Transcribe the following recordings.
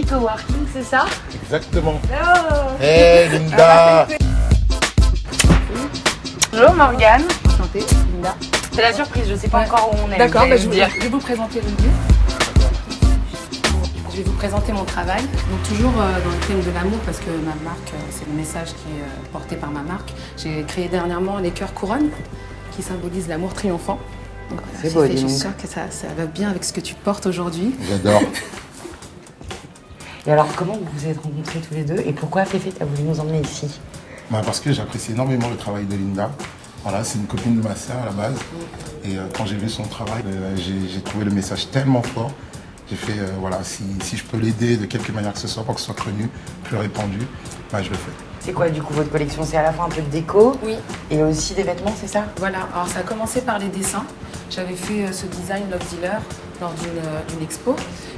Coworking, c'est ça? Exactement. Oh. Hey Linda. Bonjour Morgane. Enchantée, Linda. C'est la surprise, je sais pas encore où on est. D'accord, vous allez je me dire. vais vous présenter le lieu. Je vais vous présenter mon travail. Donc toujours dans le thème de l'amour, parce que ma marque, c'est le message qui est porté par ma marque. J'ai créé dernièrement les cœurs couronnes, qui symbolisent l'amour triomphant. C'est beau, je suis sûre que ça va bien avec ce que tu portes aujourd'hui. J'adore. Et alors, comment vous vous êtes rencontrés tous les deux et pourquoi Féfé a voulu nous emmener ici? Parce que j'apprécie énormément le travail de Linda. Voilà, c'est une copine de ma sœur à la base. Et quand j'ai vu son travail, j'ai trouvé le message tellement fort. J'ai fait, voilà, si je peux l'aider de quelque manière que ce soit pour que ce soit connu, plus répandu, je le fais. C'est quoi du coup votre collection? C'est à la fois un peu de déco, Oui. Et aussi des vêtements, c'est ça? Voilà, alors ça a commencé par les dessins. J'avais fait ce design Love Dealer lors d'une expo.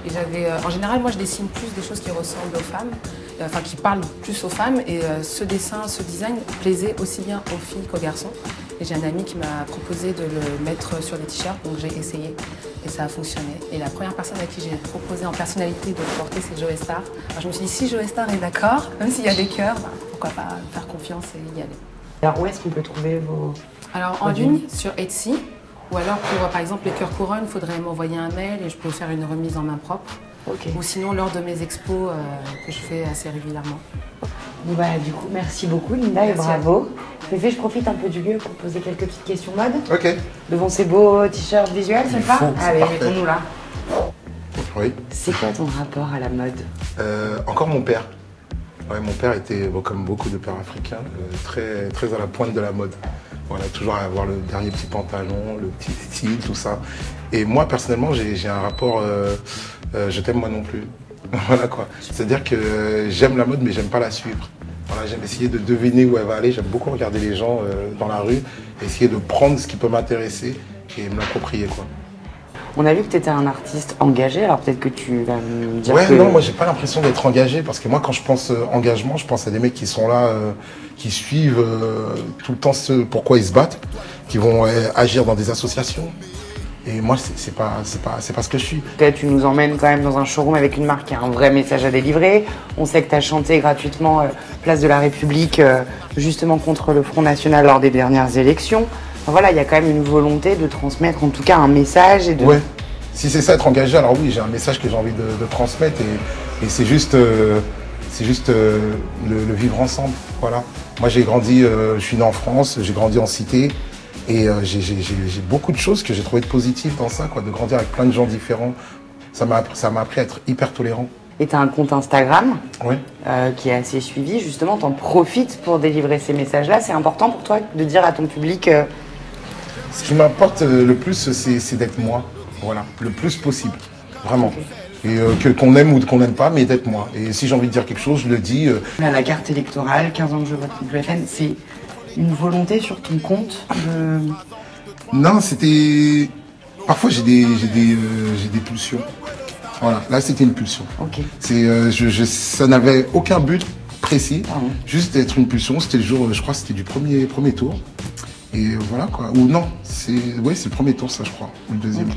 Et j'avais, en général, moi je dessine plus des choses qui ressemblent aux femmes, enfin qui parlent plus aux femmes. Et ce dessin, ce design plaisait aussi bien aux filles qu'aux garçons. Et j'ai un ami qui m'a proposé de le mettre sur des t-shirts, donc j'ai essayé et ça a fonctionné. Et la première personne à qui j'ai proposé en personnalité de le porter, c'est Joe Star. Alors je me suis dit, si Joe Star est d'accord, même s'il y a des cœurs, pourquoi pas faire confiance et y aller. Alors où est-ce qu'on peut trouver vos... Alors en ligne, sur Etsy, ou alors pour par exemple les cœurs couronnes, il faudrait m'envoyer un mail et je peux faire une remise en main propre. Ok. Ou sinon lors de mes expos que je fais assez régulièrement. Bon, du coup, merci beaucoup Linda et Merci bravo. Féfé, je profite un peu du lieu pour poser quelques petites questions mode. Ok. Devant ces beaux t-shirts visuels, c'est ça? faut, c'est Allez, parfait. mettons-nous là. Oui. C'est quoi ton rapport à la mode? Encore mon père. Ouais, mon père était, comme beaucoup de pères africains, très, très à la pointe de la mode. Voilà, toujours à avoir le dernier petit pantalon, le petit style, tout ça. Et moi, personnellement, j'ai un rapport je t'aime moi non plus. Voilà quoi. C'est-à-dire que j'aime la mode, mais j'aime pas la suivre. Voilà, j'aime essayer de deviner où elle va aller. J'aime beaucoup regarder les gens dans la rue, essayer de prendre ce qui peut m'intéresser et me l'approprier, quoi. On a vu que tu étais un artiste engagé, alors peut-être que tu vas me dire Ouais, que... non, moi j'ai pas l'impression d'être engagé, parce que moi quand je pense engagement, je pense à des mecs qui sont là, qui suivent tout le temps ce pourquoi ils se battent, qui vont agir dans des associations. Et moi c'est pas ce que je suis. Peut-être tu nous emmènes quand même dans un showroom avec une marque qui a un vrai message à délivrer. On sait que tu as chanté gratuitement Place de la République, justement contre le Front National lors des dernières élections. Enfin, voilà, il y a quand même une volonté de transmettre en tout cas un message et de... Ouais, si c'est ça être engagé, alors oui, j'ai un message que j'ai envie de transmettre et c'est juste, le vivre ensemble, voilà. Moi j'ai grandi, je suis né en France, j'ai grandi en cité et j'ai beaucoup de choses que j'ai trouvées de positives dans ça, quoi, de grandir avec plein de gens différents. Ça m'a appris à être hyper tolérant. Et tu as un compte Instagram Ouais. qui est assez suivi, justement, t'en profites pour délivrer ces messages-là. C'est important pour toi de dire à ton public... Ce qui m'importe le plus, c'est d'être moi, voilà, le plus possible, vraiment. Et qu'on aime ou qu'on n'aime pas, mais d'être moi. Et si j'ai envie de dire quelque chose, je le dis. Là, la carte électorale, 15 ans que je vote contre le FN, c'est une volonté sur ton compte de... Non, c'était... Parfois, j'ai des pulsions. Voilà, là, c'était une pulsion. Ok. Ça n'avait aucun but précis, Pardon. juste d'être une pulsion. C'était le jour, je crois, c'était du premier tour. Et voilà quoi. Ou non, c'est le premier tour, ça, je crois. Ou le deuxième. Ok.